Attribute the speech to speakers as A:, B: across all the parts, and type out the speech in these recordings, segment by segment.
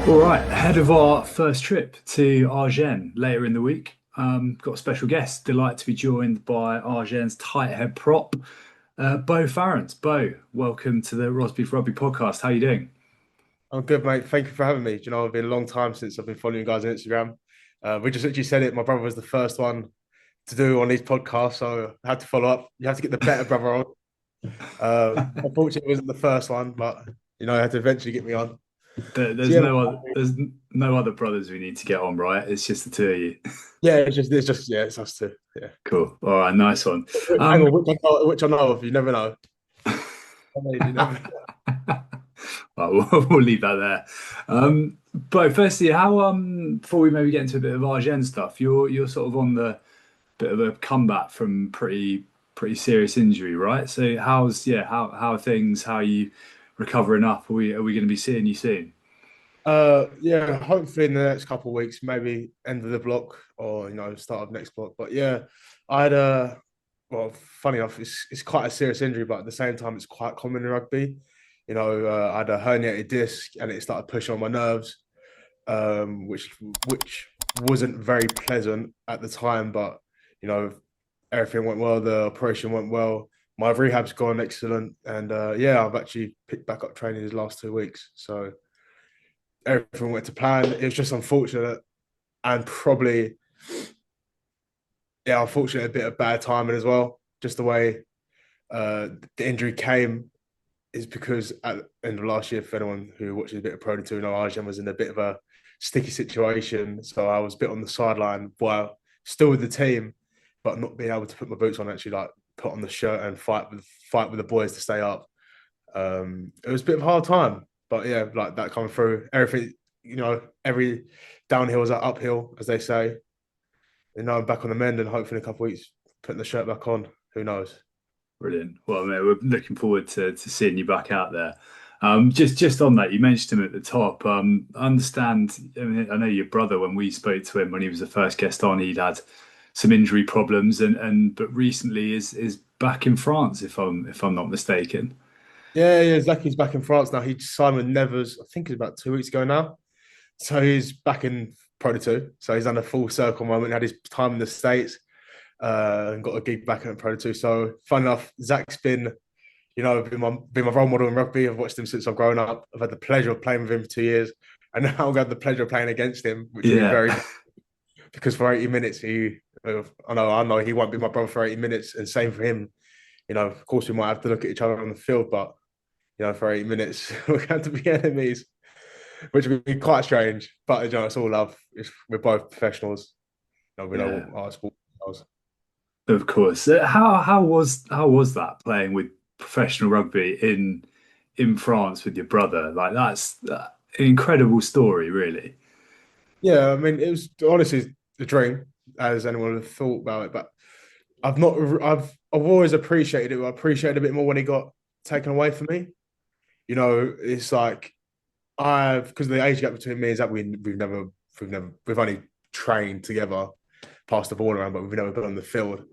A: All right, ahead of our first trip to Agen later in the week, got a special guest. Delighted to be joined by Agen's tighthead prop, Beau Farrance. Beau, welcome to the Rosbifs Rugby podcast. How you doing?
B: I'm good, mate. Thank you for having me. It's been a long time since I've been following you guys on Instagram. We just literally said it. My brother was the first one to do on these podcasts, so I had to follow up. You have to get the better brother on. Unfortunately, it wasn't the first one, but I had to eventually get me on.
A: There,
B: So
A: there's
B: yeah,
A: no other, there's no other brothers we need to get on, right? It's just the two of you.
B: yeah, it's just yeah, it's us two. Yeah.
A: Cool. All right, nice one.
B: Hang
A: Um,
B: on, which I know of. You never know. I mean, you never.
A: well, we'll leave that there. But firstly, how before we maybe get into a bit of Argen stuff, you're sort of on the bit of a comeback from pretty serious injury, right? So how are things? How are you recovering up? Are we going to be seeing you soon?
B: Yeah, hopefully in the next couple of weeks, maybe end of the block or start of next block. But yeah, I had a well, funny enough, it's quite a serious injury, but at the same time, it's quite common in rugby. I had a herniated disc and it started pushing on my nerves, which wasn't very pleasant at the time, but you know, everything went well. The operation went well. My rehab's gone excellent, and yeah, I've actually picked back up training these last 2 weeks. So everything went to plan. It was just unfortunate and probably, yeah, unfortunately a bit of bad timing as well. Just the way the injury came is because at the end of last year, for anyone who watches a bit of Pro 2, Agen was in a bit of a sticky situation. So I was a bit on the sideline while still with the team, but not being able to put my boots on, actually like put on the shirt and fight with the boys to stay up. It was a bit of a hard time, but yeah, like that coming through, everything, every downhill is an uphill, as they say. And now I'm back on the mend, and hopefully in a couple of weeks, putting the shirt back on. Who knows?
A: Brilliant. Well, mate, we're looking forward to seeing you back out there. Just on that, you mentioned him at the top. I understand. I mean, I know your brother. When we spoke to him when he was the first guest on, he'd had some injury problems, and but recently is back in France, if I'm not mistaken.
B: Yeah. Zaki's back in France now. He signed with Nevers, I think it's about 2 weeks ago now. So he's back in Pro 2. So he's done a full circle moment, had his time in the States, and got a gig back in Pro 2. So fun enough, Zach's been my role model in rugby. I've watched him since I've grown up. I've had the pleasure of playing with him for 2 years. And now I've had the pleasure of playing against him, which will be
A: Yeah.
B: very because for 80 minutes I know he won't be my brother for 80 minutes, and same for him. Of course we might have to look at each other on the field, but for 80 minutes we're going to be enemies, which would be quite strange. But it's all love. We're both professionals. We know
A: Yeah.
B: what our sport is.
A: Of course. How was that playing with professional rugby in France with your brother? Like that's an incredible story, really.
B: Yeah, I mean, it was honestly a dream, as anyone would have thought about it. But I've not, I've always appreciated it. I appreciated it a bit more when it got taken away from me. It's like because of the age gap between me and Zach, we've only trained together, passed the ball around, but we've never been on the field,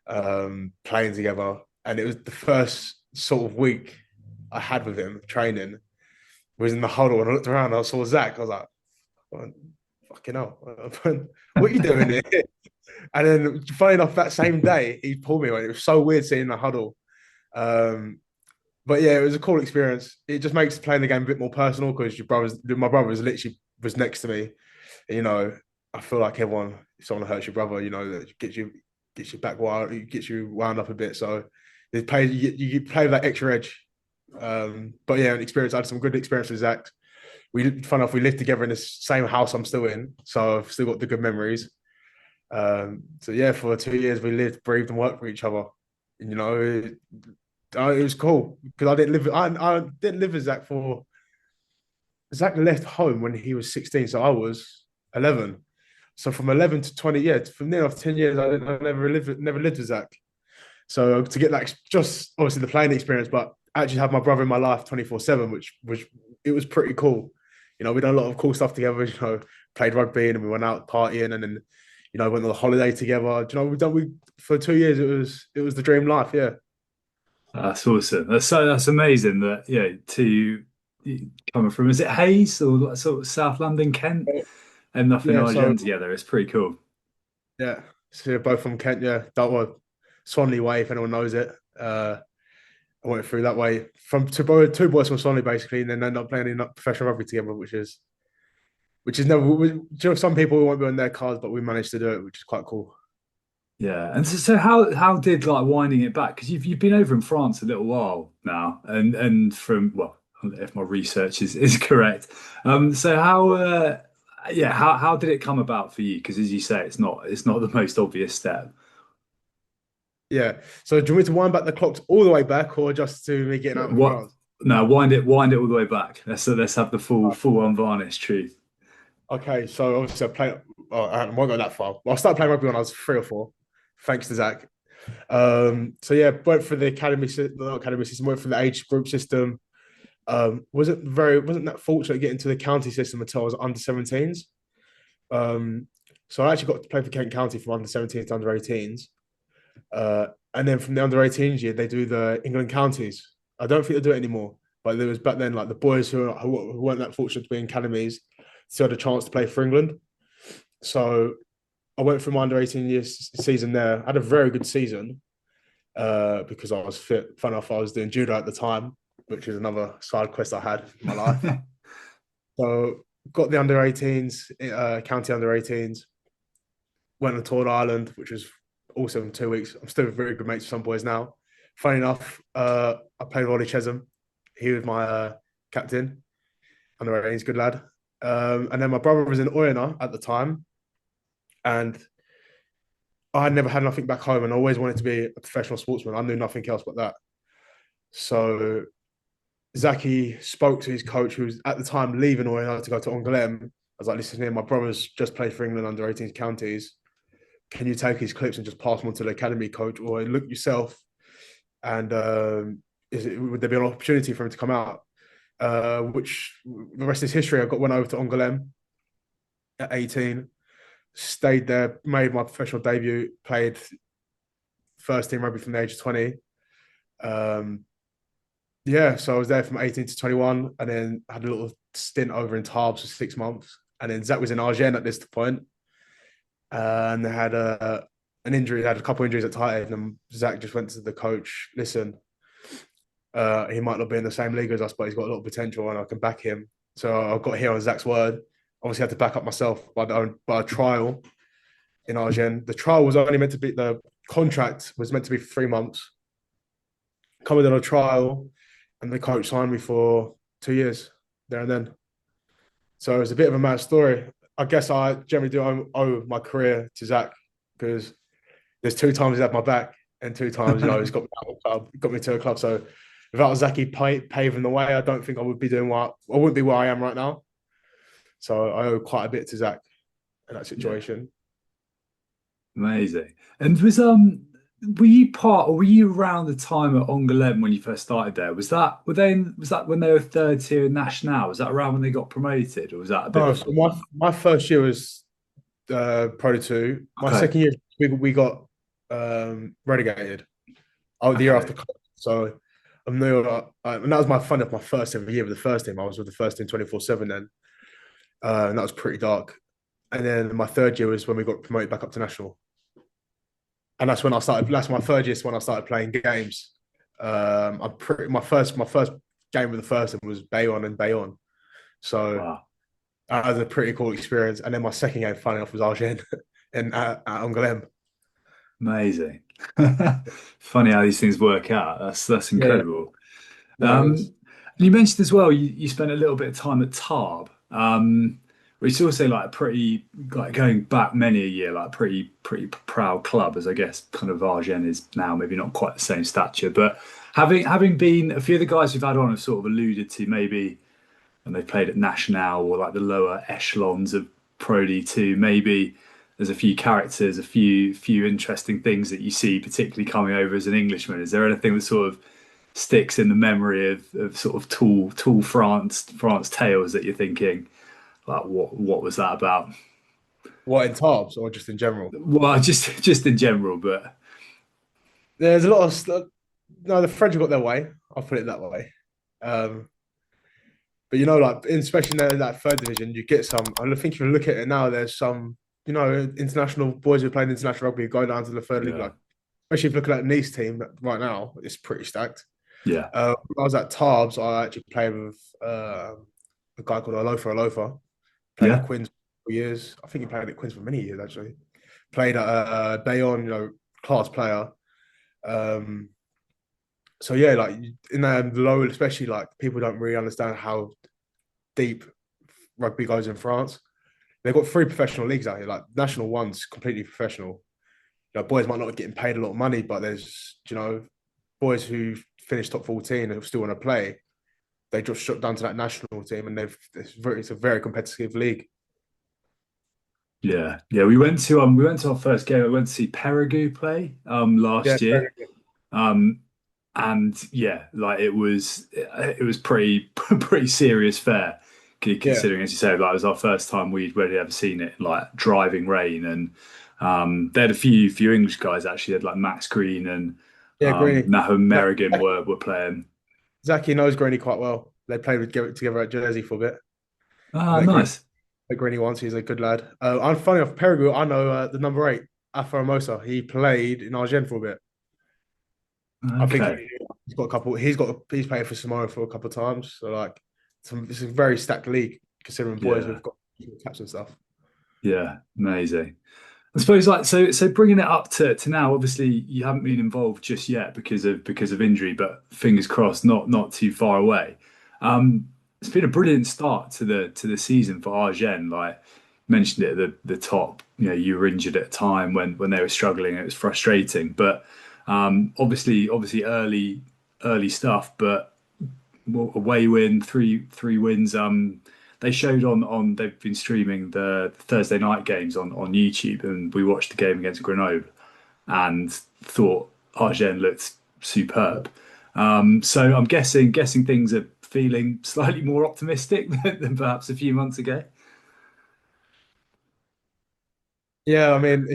B: playing together. And it was the first sort of week I had with him training was in the huddle, and I looked around and I saw Zach. I was like, "Oh, fucking hell, what are you doing here?" And then, funny enough, that same day he pulled me away. It was so weird seeing the huddle. Um, but yeah, it was a cool experience. It just makes playing the game a bit more personal because my brother was next to me. And, I feel like if someone hurts your brother, that gets you back wild, it gets you wound up a bit. So you play that extra edge. But yeah, an experience. I had some good experience with Zach. Fun enough, we lived together in the same house I'm still in, so I've still got the good memories. So yeah, for 2 years we lived, breathed, and worked for each other. And, it was cool because I didn't live with Zach for Zach left home when he was 16, so I was 11. So from 11 to 20, yeah, from near enough 10 years, I never lived with Zach. So to get that, just obviously the playing experience, but actually have my brother in my life 24/7, which it was pretty cool. We done a lot of cool stuff together. Played rugby and we went out partying, and then went on a holiday together. We for 2 years. It was the dream life. Yeah.
A: That's awesome. That's amazing that yeah, two coming from? Is it Hayes or like sort of South London, Kent? And nothing
B: Yeah, so
A: Agen together. It's pretty cool.
B: yeah, so they're both from Kent. Yeah, that was Swanley Way, if anyone knows it. I went through that way from two boys from Swanley basically, and then ended up playing in professional rugby together, which is never. Some people won't be on their cards, but we managed to do it, which is quite cool.
A: Yeah. And so how did like winding it back? Because you've been over in France a little while now, and from well, if my research is correct. So how did it come about for you? Because as you say, it's not the most obvious step.
B: Yeah. So do you want me to wind back the clocks all the way back, or just to me getting out of
A: What?
B: France?
A: No, wind it all the way back. Let's have the full unvarnished truth.
B: Okay, so obviously I played. Oh, I won't go that far. Well, I started playing rugby when I was 3 or 4, thanks to Zach. So yeah, went for the not academy system, went for the age group system. Wasn't that fortunate getting to the county system until I was under 17s. Um, so I actually got to play for Kent County from under 17s to under 18s. And then from the under 18s year, they do the England counties. I don't think they do it anymore, but there was back then like the boys who weren't that fortunate to be in academies still had a chance to play for England. So I went through my under 18 years season there. I had a very good season because I was fit. Fun enough, I was doing judo at the time, which is another side quest I had in my life. So got the under 18s, county under 18s, went and toured Ireland, which was also in 2 weeks. I'm still very good mates with some boys now. Funny enough, I played Ollie Chesham. He was my captain under 18s, good lad. And then my brother was in Oyonnax at the time, and I never had nothing back home, and I always wanted to be a professional sportsman. I knew nothing else but that. So Zaki spoke to his coach, who was at the time leaving Oyonnax to go to Angoulême. I was like, listen here, my brother's just played for England under 18 counties. Can you take his clips and just pass them on to the academy coach, or look yourself? And would there be an opportunity for him to come out? Which the rest is history. Went over to Angoulême at 18, stayed there, made my professional debut, played first team rugby from the age of 20. Yeah, so I was there from 18 to 21, and then had a little stint over in Tarbes for 6 months. And then Zach was in Agen at this point, and they had an injury, had a couple of injuries at tighthead, and Zach just went to the coach, listen, he might not be in the same league as us, but he's got a lot of potential and I can back him. So I got here on Zach's word. Obviously had to back up myself by a trial in Agen. The trial was only meant to be, the contract was meant to be for 3 months. Coming on a trial, and the coach signed me for 2 years there and then. So it was a bit of a mad story. I guess I generally do owe my career to Zach, because there's 2 times he's had my back, and 2 times, he's got me out of the club, got me to a club. So without Zaki paving the way, I don't think I would be I wouldn't be where I am right now. So I owe quite a bit to Zach in that
A: Yeah,
B: situation.
A: amazing. And were you part or were you around the time at Angoulême when you first started there? Was that when they were third tier national? Was that around when they got promoted, or was that a bit
B: No, so
A: before that?
B: my first year was Pro 2. My
A: Okay.
B: second year, we got relegated. Oh, the year
A: Okay.
B: after. So I'm new, and that was my first ever year with the first team. I was with the first team 24/7 then, and that was pretty dark. And then my third year was when we got promoted back up to national, and that's when I started. That's my third year is when I started playing games. My first game with the first team was Bayonne and Bayonne, so
A: Wow.
B: that was a pretty cool experience. And then my second game, funny enough, was Agen in at Angoulême.
A: Amazing. Funny how these things work out. That's
B: Yeah,
A: incredible.
B: no, it is.
A: And you mentioned as well you spent a little bit of time at Tarbes, which is also like a pretty like going back many a year, like pretty proud club, as I guess kind of Agen is now, maybe not quite the same stature, but having been a few of the guys we've had on have sort of alluded to maybe when they played at National or like the lower echelons of Pro D2, maybe there's a few characters, a few interesting things that you see, particularly coming over as an Englishman. Is there anything that sort of sticks in the memory of sort of tall France tales that you're thinking like what was that about?
B: What, in Tarbes or just in general?
A: Well, just in general, but
B: There's a lot of. No, the French have got their way. I'll put it that way. Um, But like especially in that third division, you get some. I think if you look at it now, there's some, international boys who playing international rugby go down to the third league.
A: Yeah.
B: Like, especially if you look at that Nice team right now, it's pretty stacked.
A: Yeah.
B: When I was at Tarbes, I actually played with a guy called Alofa. Played at
A: Yeah.
B: Quins for years. I think he played at Quins for many years actually. Played at Bayonne, class player. Um, so yeah, like in that low, especially like people don't really understand how deep rugby goes in France. They've got three professional leagues out here. Like national one's completely professional. Boys might not be getting paid a lot of money, but there's boys who finish top 14 and still want to play. They just shut down to that national team, and it's a very competitive league.
A: Yeah. Yeah. We went to our first game. We went to see Perigou play
B: Yeah,
A: last year. Um and yeah, like it was pretty pretty serious fare
B: yeah,
A: considering, as you say, like it was our first time we'd really ever seen it like driving rain. And they had a few English guys actually. They had like Max Green and
B: yeah. Greeny,
A: Nahum Merrigan were playing.
B: Zachy knows Greeny quite well. They played together at Jersey for a bit. I
A: Ah,
B: met Greeny,
A: nice.
B: Greeny once. He's a good lad. I'm funny off Perigo. I know the number 8, Afaramosa. He played in Agen for a bit. I think
A: Okay.
B: he's got a couple. He's played for Samoa for a couple of times. So like, it's a very stacked league considering boys
A: Yeah.
B: who've got caps and stuff.
A: Yeah. Amazing. I suppose like so bringing it up to now, obviously you haven't been involved just yet because of injury, but fingers crossed not too far away. It's been a brilliant start to the season for Agen. Like mentioned it at the top, you were injured at a time when they were struggling. It was frustrating, but obviously early stuff, but away win, three wins. They showed on they've been streaming the Thursday night games on YouTube, and we watched the game against Grenoble and thought Agen looked superb. So I'm guessing things are feeling slightly more optimistic than perhaps a few months ago.
B: Yeah, I mean,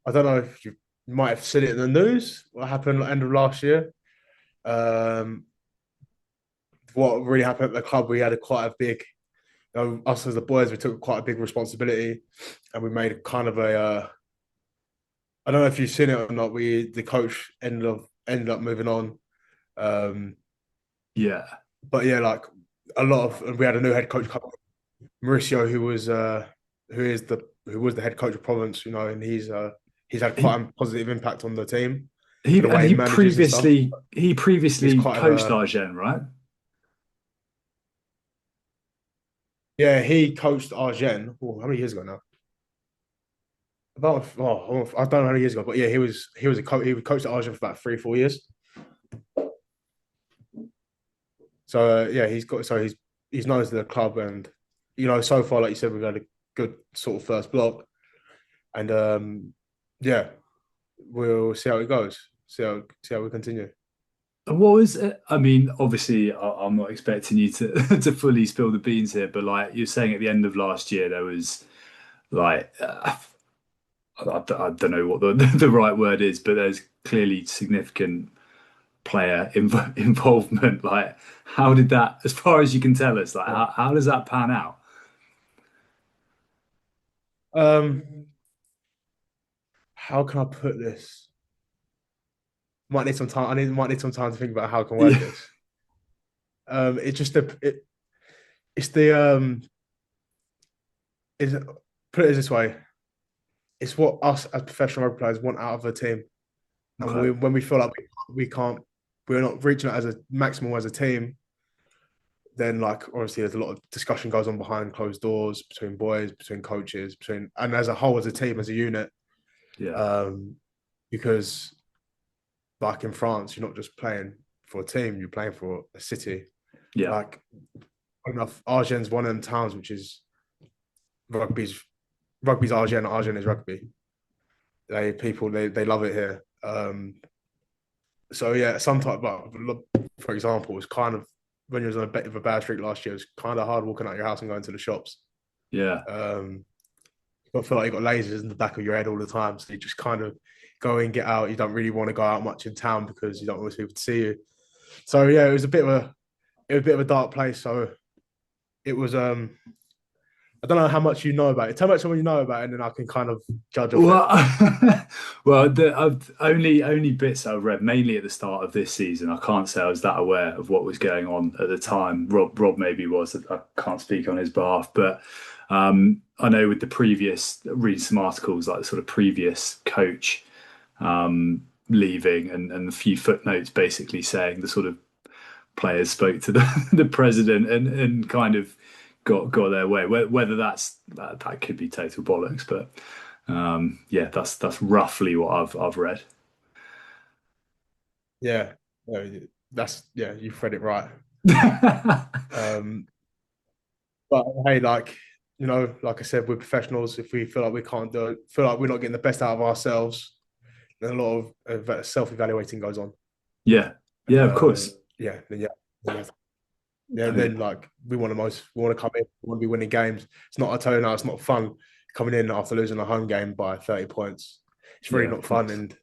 B: I don't know if you might have seen it in the news. What happened at the end of last year? Um, what really happened at the club? We had quite a big, us as the boys, we took quite a big responsibility, and we made kind of a. I don't know if you've seen it or not. The coach ended up moving on. Um,
A: Yeah,
B: but yeah, like we had a new head coach, Mauricio, who was the head coach of Province, and he's had
A: he
B: quite a positive impact on the team
A: he
B: and the
A: and
B: way he
A: he
B: manages and stuff.
A: previously he
B: He's
A: previously
B: quite
A: coached
B: a
A: Agen, right?
B: Yeah, he coached Agen. Oh, how many years ago now? I don't know how many years ago, but yeah, he was a coach. He coached at Agen for about 3 4 years. So yeah, he's known to the club, and so far, like you said, we've had a good sort of first block, and yeah, we'll see how it goes. See how we continue.
A: And what was it? I mean, obviously, I'm not expecting you to to fully spill the beans here, but like you're saying at the end of last year, there was like I don't know what the right word is, but there's clearly significant player involvement. Like, how did that, as far as you can tell us, like how does that pan out?
B: Um, how can I put this? Might need some time. Might need some time to think about how I can word
A: Yeah,
B: this. It just it's the is put it this way. It's what us as professional rugby players want out of a team, and
A: okay,
B: when we feel like we can't, we're not reaching it as a maximum as a team. Then, like, obviously, there's a lot of discussion goes on behind closed doors between boys, between coaches, and as a whole, as a team, as a unit.
A: yeah,
B: Um, because like in France, you're not just playing for a team; you're playing for a city.
A: yeah,
B: Like, enough, Argen's one of them towns which is rugby's rugby's Argen, Argen is rugby. They love it here. So yeah, sometimes, but for example, it's kind of when you was on a bit of a bad streak last year, it's kind of hard walking out your house and going to the shops.
A: yeah,
B: Um, you feel like you got lasers in the back of your head all the time, so you just kind of go in, get out. You don't really want to go out much in town because you don't want people to see you. So yeah, it was a bit of a dark place. So it was I don't know how much you know about it. Tell me what you know about it, and then I can kind of judge off it.
A: Well, well, I've only bits I've read, mainly at the start of this season. I can't say I was that aware of what was going on at the time. Rob maybe was. I can't speak on his behalf, but I know with the previous reading some articles, like the sort of previous coach leaving, and a few footnotes basically saying the sort of players spoke to the president and kind of got their way. Whether that could be total bollocks, but yeah, that's roughly what I've read.
B: Yeah, that's yeah, you've read it right. Um, but hey, like like I said, we're professionals. If we feel like we can't do it, feel like we're not getting the best out of ourselves, then a lot of self-evaluating goes on.
A: Yeah,
B: And
A: yeah, of course.
B: yeah, yeah, yeah.
A: I mean,
B: Then like we want to come in, we want to be winning games. It's not a turnout, it's not fun coming in after losing a home game by 30 points. It's really
A: yeah, of
B: not fun,
A: course.
B: and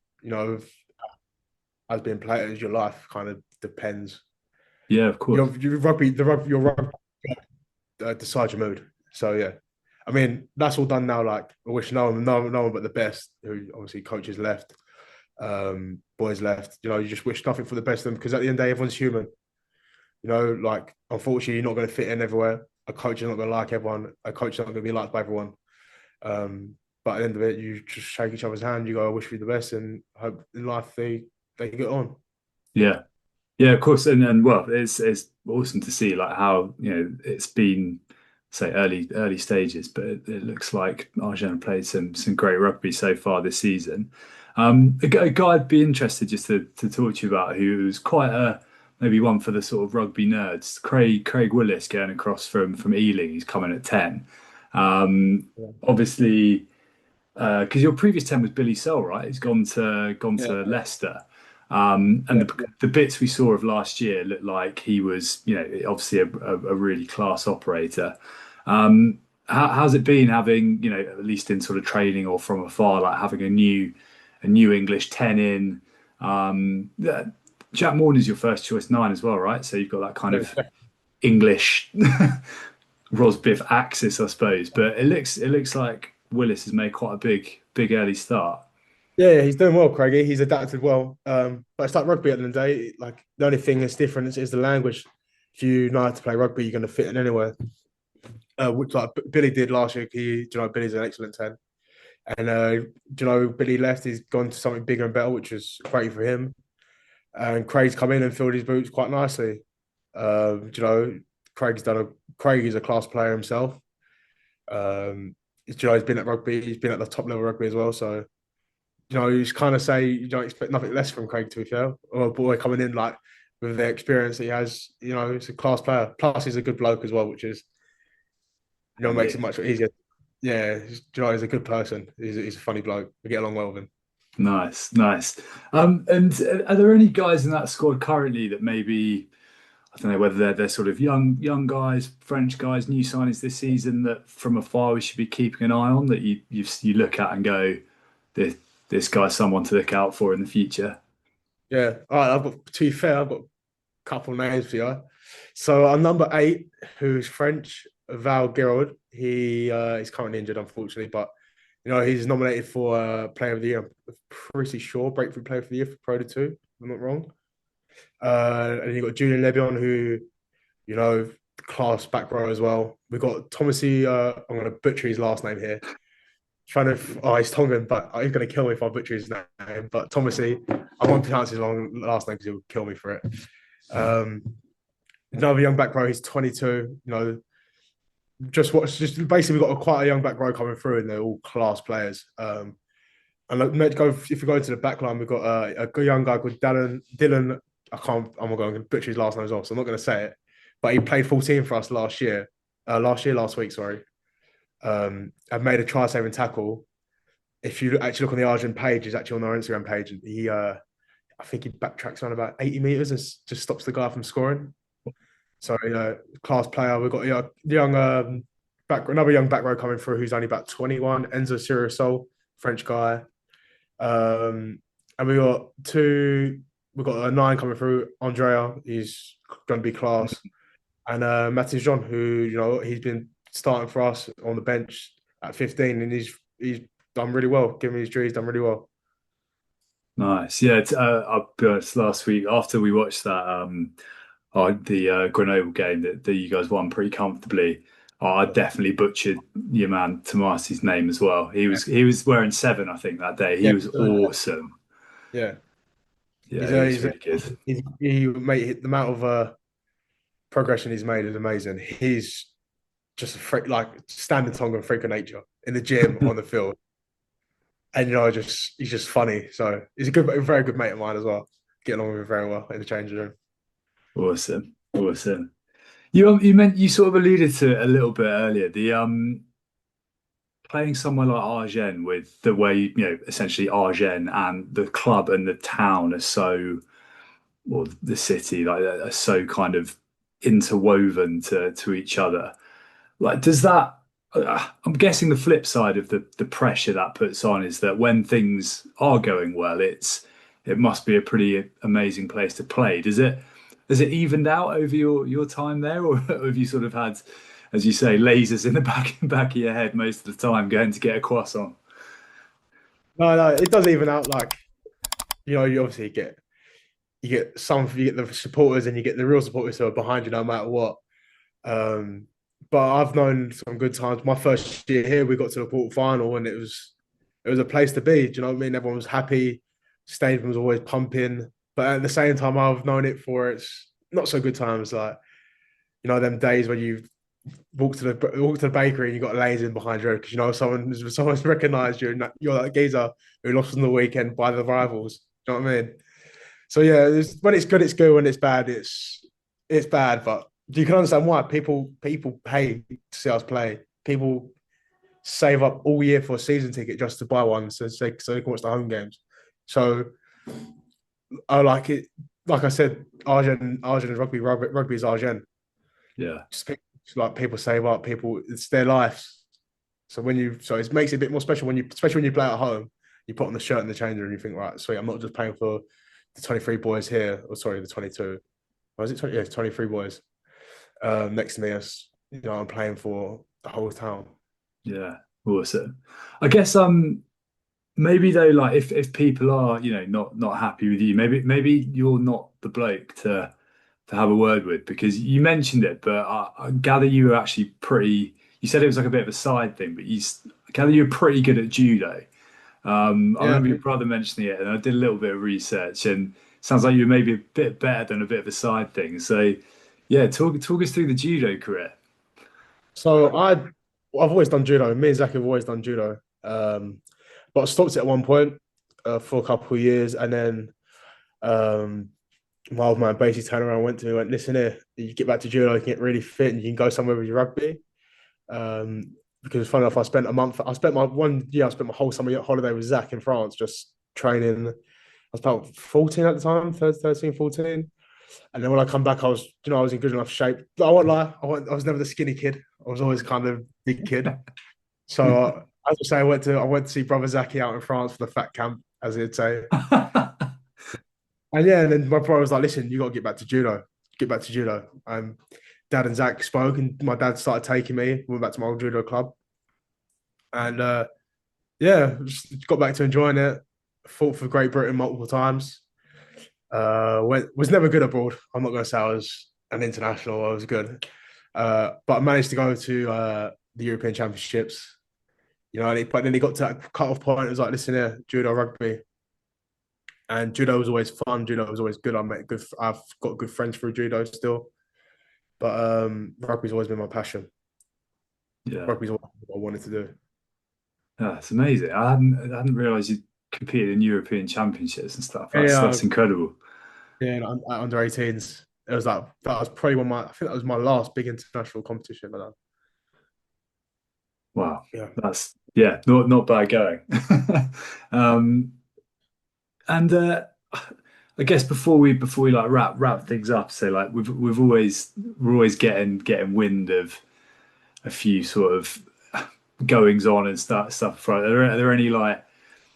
B: as being players, your life kind of depends.
A: Yeah, of course.
B: Your rugby decides your mood. So yeah, I mean that's all done now. Like I wish no one but the best. Who obviously coaches left, boys left. You just wish nothing for the best of them because at the end of the day, everyone's human. Like unfortunately, you're not going to fit in everywhere. A coach is not going to like everyone. A coach is not going to be liked by everyone. But at the end of it, you just shake each other's hand. You go, "I wish you the best," and hope in life they get on.
A: Yeah, yeah, of course. And well, it's awesome to see like how it's been say early stages, but it looks like Agen have played some great rugby so far this season. A guy I'd be interested just to talk to you about who's quite a maybe one for the sort of rugby nerds. Craig Willis going across from Ealing. He's coming at 10.
B: Yeah,
A: Obviously, because your previous 10 was Billy Searle, right? He's gone
B: yeah,
A: to Leicester. And
B: yeah.
A: the bits we saw of last year looked like he was, obviously a really class operator. How's it been having, at least in sort of training or from afar, like having a new English 10 in? Jack Morgan's your first choice 9 as well, right? So you've got that kind of
B: Yeah.
A: English Rosbif axis, I suppose. But it looks like Willis has made quite a big early start.
B: Yeah, he's doing well, Craigie. He's adapted well. But it's like rugby at the end of the day. Like the only thing that's different is the language. If you know how to play rugby, you're going to fit in anywhere. Which like Billy did last year. Billy's an excellent 10. And Billy left. He's gone to something bigger and better, which is great for him. And Craig's come in and filled his boots quite nicely. Craig's done a Craig is a class player himself. He's been at rugby. He's been at the top level rugby as well. So you just kind of say you don't expect nothing less from Craig, to be fair. Or a boy coming in like with the experience that he has, he's a class player. Plus, he's a good bloke as well, which is, makes it
A: Handy.
B: much easier. Yeah, he's a good person. He's a funny bloke. We get along well with him.
A: Nice, nice. And are there any guys in that squad currently that maybe I don't know whether they're sort of young guys, French guys, new signings this season that from afar we should be keeping an eye on that you look at and go, this guy's someone to look out for in the future.
B: Yeah. All right. To be fair, I've got a couple names for you. So our number 8, who's French, Val Giroud, he's currently injured, unfortunately, but he's nominated for Player of the Year. I'm pretty sure Breakthrough Player of the Year for Pro 2. If I'm not wrong. And you got Julian Lebion, who class back row as well. We've got Thomasy. I'm going to butcher his last name here. He's Tongan, but he's going to kill me if I butcher his name. But Thomasy, I won't pronounce his last name because he'll kill me for it. Another young back row, he's 22. Just basically we've got quite a young back row coming through, and they're all class players. And if we go into the back line, we've got a young guy called Dylan. I'm not going to butcher his last name as well, so I'm not going to say it. But he played 14 for us last last week, sorry. I've made a try saving tackle. If you actually look on the Agen page, he's actually on our Instagram page, and I think he backtracks around about 80 meters and just stops the guy from scoring. So, class player. We've got another young back row coming through who's only about 21, Enzo Siriusol, French guy. And we've got a 9 coming through, Andrea. He's going to be class. and Matthew John, who he's been starting for us on the bench at 15, and he's done really well. Give him his due, he's done really well.
A: Nice. Yeah, I'll be honest, last week after we watched that the Grenoble game that you guys won pretty comfortably, I definitely butchered your man Tomasi's name as well. He was wearing 7, I think, that day. He
B: Yeah,
A: was awesome.
B: yeah.
A: Yeah, he was really good.
B: He made the amount of progression he's made is amazing. He's just a freak, like standing Tongan freak of nature in the gym on the field, and just he's just funny. So he's a very good mate of mine as well. Getting along with him very well in the changing room.
A: Awesome. Awesome. You sort of alluded to it a little bit earlier. The playing somewhere like Agen with the way, essentially Agen and the club and the town are so, or the city, like are so kind of interwoven to each other. Like, does that? I'm guessing the flip side of the pressure that puts on is that when things are going well, it must be a pretty amazing place to play. Has it evened out over your time there, or have you sort of had, as you say, lasers in the back of your head most of the time going to get a croissant?
B: No, it does even out. Like you obviously you get the supporters and you get the real supporters who are behind you no matter what. But I've known some good times. My first year here, we got to the quarter final, and it was a place to be. Do you know what I mean? Everyone was happy. Stadium was always pumping. But at the same time, I've known it for its not so good times, like them days when you walk to the bakery and you got lasers in behind you because someone's recognised you and you're that geezer who lost on the weekend by the rivals. Do you know what I mean? So yeah, when it's good, it's good. When it's bad, it's bad. But you can understand why people pay to see us play. People save up all year for a season ticket just to buy one, so they can watch the home games. So I like it. Like I said, Argent is rugby is Argent.
A: Yeah.
B: Like people save up, it's their lives. So it makes it a bit more special especially when you play at home. You put on the shirt and the changer, and you think, right, sweet, I'm not just playing for the 23 boys here, or sorry, the 22. Was it 20? Yeah, 23 boys next to me. As I'm playing for the whole town.
A: Yeah. Awesome. I guess maybe though, like if people are, not happy with you, maybe you're not the bloke to have a word with, because you mentioned it, but I gather you were actually pretty. You said it was like a bit of a side thing, but I gather you're pretty good at judo. I
B: Yeah,
A: remember your brother mentioning it, and I did a little bit of research, and it sounds like you're maybe a bit better than a bit of a side thing. So, yeah, talk us through the judo career.
B: so I've always done judo. Me and Zach have always done judo, but I stopped it at one point for a couple of years, and then um, my old man basically turned around and went to me and went, listen here, you get back to judo, you can get really fit and you can go somewhere with your rugby. Because funny enough, I spent my 1 year, I spent my whole summer holiday with Zach in France, just training. I was about 14 at the time, 13, 14. And then when I come back, I was in good enough shape. I won't lie, I was never the skinny kid. I was always kind of big kid. So as I say, I went to see brother Zaki out in France for the fat camp, as he'd say. And yeah, and then my brother was like, listen, you got to get back to judo. Get back to judo. Dad and Zach spoke, and my dad started taking me. Went back to my old judo club. And yeah, just got back to enjoying it. Fought for Great Britain multiple times. Was never good abroad. I'm not going to say I was an international. I was good. But I managed to go to the European Championships. But then he got to that cut-off point. It was like, listen here, judo, rugby. And judo was always fun. Judo was always good. I've got good friends through judo still. But rugby's always been my passion.
A: Yeah,
B: Rugby's what I wanted to do.
A: it's amazing. I hadn't realised you competed in European Championships and stuff. That's
B: Yeah,
A: incredible.
B: yeah. At under 18s, it was like that was probably I think that was my last big international competition. But
A: Wow,
B: yeah,
A: that's yeah, not bad going. Um, and I guess before we like wrap things up, so like we're always getting wind of a few sort of goings on and stuff. Right? Are there any, like,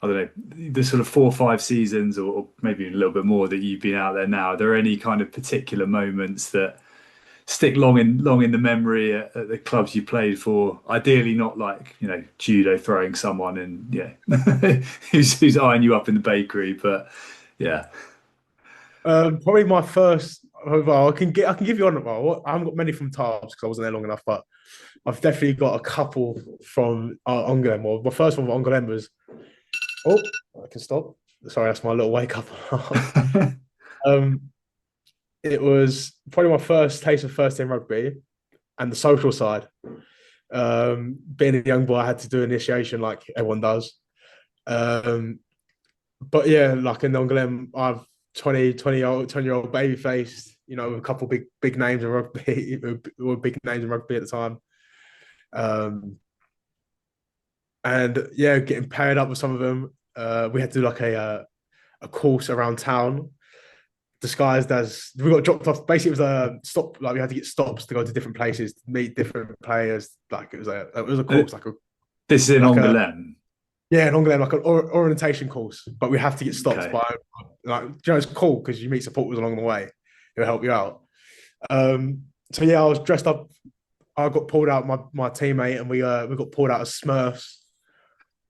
A: I don't know, the sort of 4 or 5 seasons, or maybe a little bit more that you've been out there now? Are there any kind of particular moments that stick long in the memory at the clubs you played for. Ideally, not like judo throwing someone and who's eyeing you up in the bakery, but yeah.
B: Probably my first. Well, I can give you on. Well, I haven't got many from Tarbes because I wasn't there long enough, but I've definitely got a couple from Angoulême. Well, my first one from Angoulême was. Oh, I can stop. Sorry, that's my little wake up. um, it was probably my first taste of first team rugby and the social side. Being a young boy, I had to do initiation like everyone does. But yeah, like in Angoulême, I've 20-year-old baby faced, with a couple big names in rugby, were big names in rugby at the time. And yeah, getting paired up with some of them. We had to do like a course around town, disguised as we got dropped off. Basically, it was a stop. Like we had to get stops to go to different places, to meet different players. Like it was a course,
A: This is in
B: like a
A: Angoulême.
B: yeah, an Angoulême, like an orientation course. But we have to get stopped
A: Okay.
B: by it's cool because you meet supporters along the way who help you out. So yeah, I was dressed up. I got pulled out my teammate, and we got pulled out as Smurfs.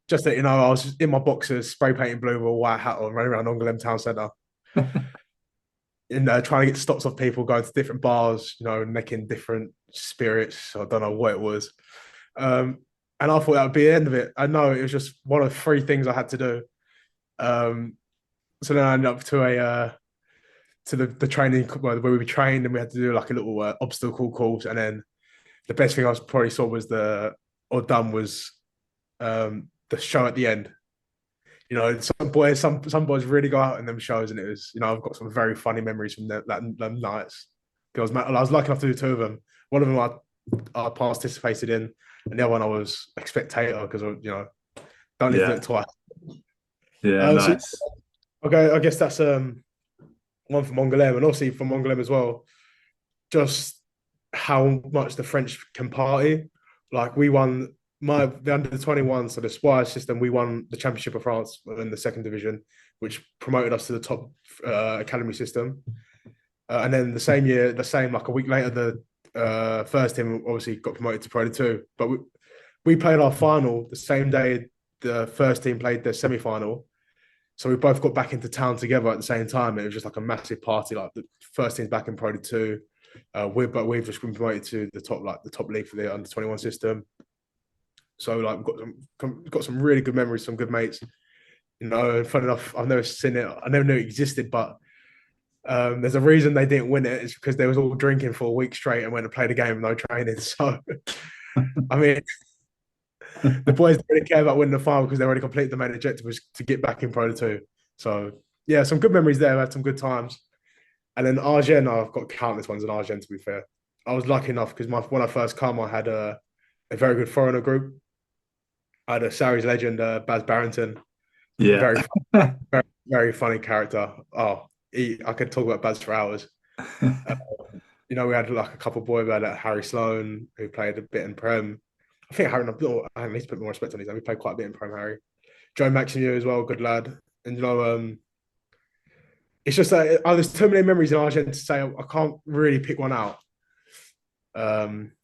B: Just that I was in my boxers, spray painting blue with a white hat on, running around Angoulême town centre, trying to get stops off people, going to different bars, making different spirits. I don't know what it was, and I thought that would be the end of it. I know it was just one of three things I had to do. So then I ended up to the training where we trained, and we had to do like a little obstacle course, and then the best thing I probably saw was was the show at the end. Some boys really go out in them shows, and it was, I've got some very funny memories from them nights. Because I was lucky enough to do two of them. One of them I participated in, and the other one I was a spectator because don't need to do it twice.
A: Yeah,
B: So
A: nice.
B: okay, I guess that's one from Angoulême, and obviously from Angoulême as well. Just how much the French can party. Like we won the under 21, so the Spire system, we won the Championship of France in the second division, which promoted us to the top academy system. And then the same year, like a week later, the first team obviously got promoted to Pro D2. But we played our final the same day the first team played their semi-final. So we both got back into town together at the same time. It was just like a massive party. Like the first team's back in Pro D2. We've just been promoted to the top league for the under 21 system. So like we've got some really good memories, some good mates. Fun enough, I've never seen it. I never knew it existed, but there's a reason they didn't win it. It's because they was all drinking for a week straight and went to play the game with no training. So, I mean, the boys don't really care about winning the final because they already completed the main objective, was to get back in Pro D2. So, yeah, some good memories there. I had some good times. And then Agen, I've got countless ones in Agen, to be fair. I was lucky enough because when I first come, I had a very good foreigner group. I had a Sarries legend, Baz Barrington.
A: Yeah.
B: Very, very funny character. Oh, I could talk about Baz for hours. We had like a couple of boys. We had Harry Sloan, who played a bit in Prem. I think Harry, I need to put more respect on his name. He played quite a bit in Prem, Harry. Joe Maximieux as well, good lad. And it's just that there's too many memories in Argentina to say I can't really pick one out.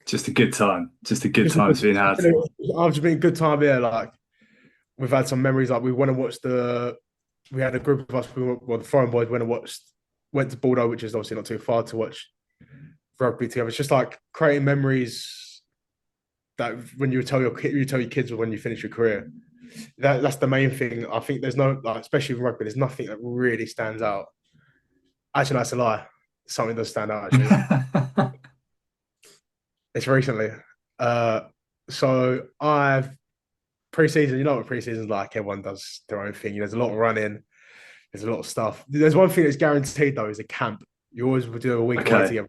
A: Just a good time. Just a good time being had.
B: I've just been a good time here. Like we've had some memories. Like we went and watched we had a group of us. The foreign boys went to Bordeaux, which is obviously not too far, to watch rugby together. It's just like creating memories that when you tell your kids when you finish your career. That's the main thing. I think there's no, like, especially with rugby, there's nothing that really stands out. Actually, that's a lie. Something does stand out, actually. It's recently. So I've pre-season, you know what pre-season's like. Everyone does their own thing. There's a lot of running. There's a lot of stuff. There's one thing that's guaranteed, though, is a camp. You always will do a week away together.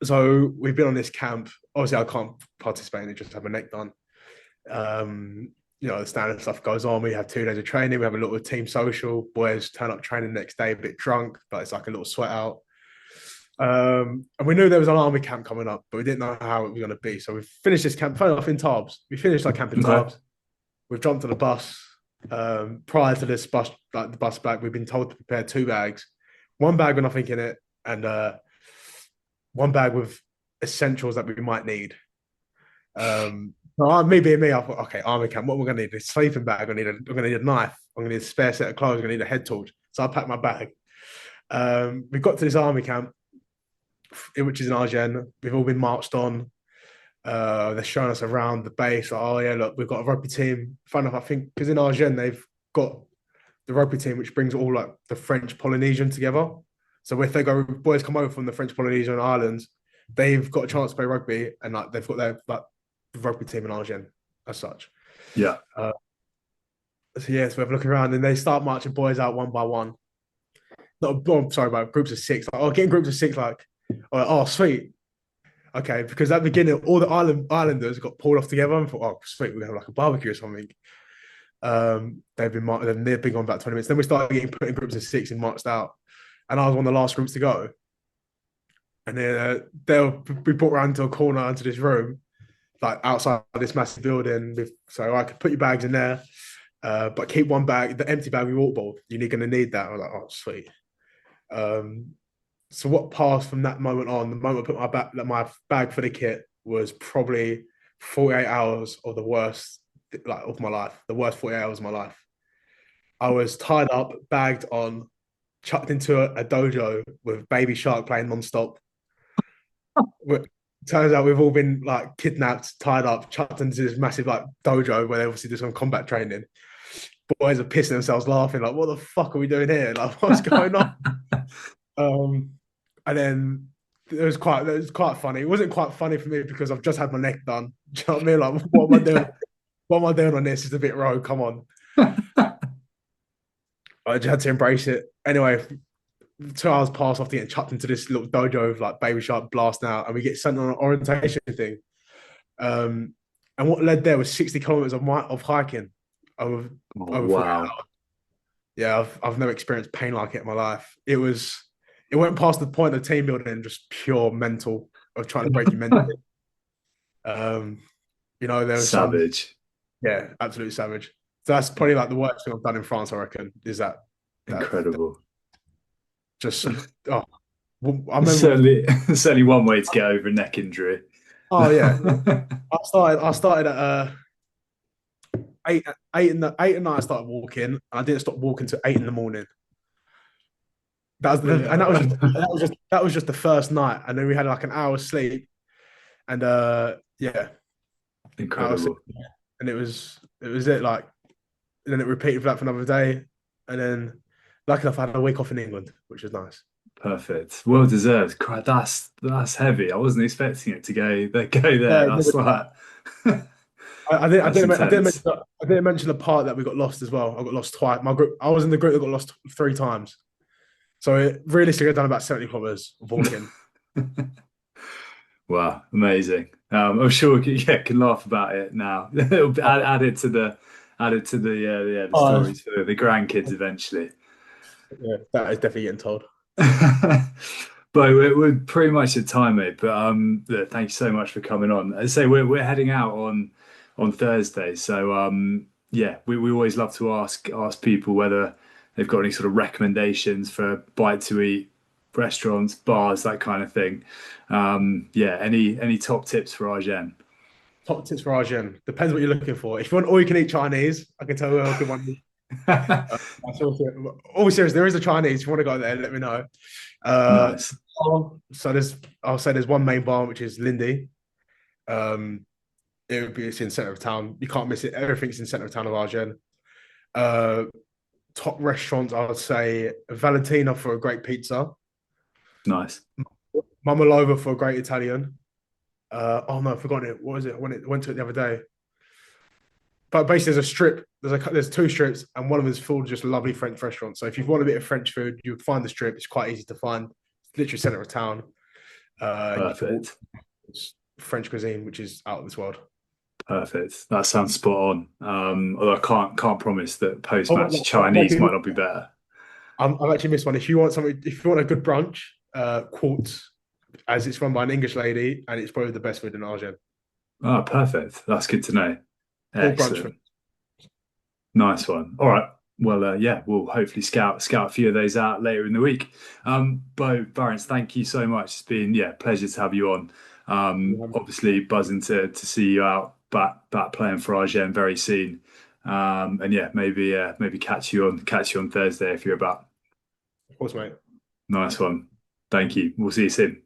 B: So we've been on this camp. Obviously, I can't participate in it, just have my neck done. The standard stuff goes on. We have 2 days of training. We have a little team social. Boys turn up training the next day a bit drunk, but it's like a little sweat out. And we knew there was an army camp coming up, but we didn't know how it was going to be. So we finished this camp, funny enough, in Tarbes. We finished our camp in Tarbes. We've jumped on the bus. Prior to this bus, like the bus back, we've been told to prepare 2 bags. 1 bag with nothing in it, and one bag with essentials that we might need. Me being me, I thought, okay, army camp. What we're gonna need? A sleeping bag. I'm gonna need a knife. I'm gonna need a spare set of clothes. I'm gonna need a head torch. So I packed my bag. We got to this army camp, which is in Agen. We've all been marched on. They're showing us around the base. Like, oh yeah, look, we've got a rugby team. Fun enough, I think, because in Agen they've got the rugby team, which brings all like the French Polynesian together. So if they go, boys come over from the French Polynesian islands, they've got a chance to play rugby, and like they've got their like rugby team in Agen as such.
A: Yeah.
B: So yes, we're looking around, and they start marching boys out one by one. Not, oh, sorry, about groups of six. Like, oh, getting groups of six, like, oh, sweet. Okay, because at the beginning, all the islanders got pulled off together and thought, oh, sweet, we have like a barbecue or something. They've been on about 20 minutes. Then we started getting put in groups of six and marched out. And I was one of the last groups to go. And then they'll be brought around to a corner into this room, like outside this massive building. So I could put your bags in there, but keep one bag, the empty bag with water bottle. You're going to need that. I was like, oh, sweet. So what passed from that moment on, the moment I put my bag for the kit was probably 48 hours of the worst, like of my life, the worst 48 hours of my life. I was tied up, bagged on, chucked into a dojo with Baby Shark playing non-stop. Turns out we've all been like kidnapped, tied up, chucked into this massive like dojo where they obviously do some combat training. Boys are pissing themselves laughing, like, what the fuck are we doing here? Like, what's going on? And then it was quite funny. It wasn't quite funny for me because I've just had my neck done. Do you know what I mean? Like, what am I doing? What am I doing on this? It's a bit rogue. Come on. I just had to embrace it. Anyway, 2 hours passed after getting chucked into this little dojo with like Baby Shark blasting out, and we get sent on an orientation thing. And what led there was 60 kilometers of hiking over 4 hours. Yeah, I've never experienced pain like it in my life. It went past the point of team building, just pure mental of trying to break your mental. There was
A: savage.
B: Absolute savage. So that's probably like the worst thing I've done in France, I reckon, is that
A: incredible.
B: Just I remember
A: certainly one way to get over a neck injury.
B: Oh yeah. I started at eight at night. I started walking, and I didn't stop walking till 8 in the morning. That was just the first night, and then we had like an hour's sleep, and
A: incredible.
B: And it was it like, and then it repeated for that for another day, and then lucky enough I had a week off in England, which was nice.
A: Perfect, well deserved. That's heavy. I wasn't expecting it to go there. That's like.
B: I didn't mention the part that we got lost as well. I got lost twice. My group, I was in the group that got lost 3 times. So it realistically, I've done about 70 kilometers of walking.
A: Wow, amazing. I'm sure we can laugh about it now. It'll be added to the stories for the grandkids eventually.
B: Yeah, that is definitely getting told.
A: But we're pretty much at time, mate. But look, thank you so much for coming on. As I say, we're heading out on Thursday, so we always love to ask people whether they've got any sort of recommendations for bite to eat restaurants, bars, that kind of thing. Any top tips for Agen?
B: Top tips for Agen. Depends what you're looking for. If you want all you can eat Chinese, I can tell you a good one. All serious, there is a Chinese. If you want to go there, let me know.
A: Nice.
B: So I'll say there's one main bar, which is Lindy. It's in centre of town. You can't miss it. Everything's in centre of town of Agen. Top restaurants, I would say Valentina for a great pizza.
A: Nice.
B: Mama Lova for a great Italian. I've forgotten it. What was it? When it went to it the other day. But basically, there's a strip. There's 2 strips, and one of them is full of just lovely French restaurants. So if you want a bit of French food, you find the strip. It's quite easy to find. It's literally centre of town.
A: Perfect.
B: It's French cuisine, which is out of this world.
A: Perfect. That sounds spot on. Although I can't promise that post-match Chinese might not be better.
B: I've actually missed one. If you want a good brunch, Quartz, as it's run by an English lady, and it's probably the best food in Agen.
A: Oh, perfect. That's good to know. Excellent. Nice one. All right. Well, yeah, we'll hopefully scout a few of those out later in the week. Beau Farrance, thank you so much. It's been pleasure to have you on. Obviously buzzing to see you out back playing for Agen very soon. And yeah, maybe catch you on Thursday if you're about.
B: Of course, mate.
A: Nice one. Thank you. We'll see you soon.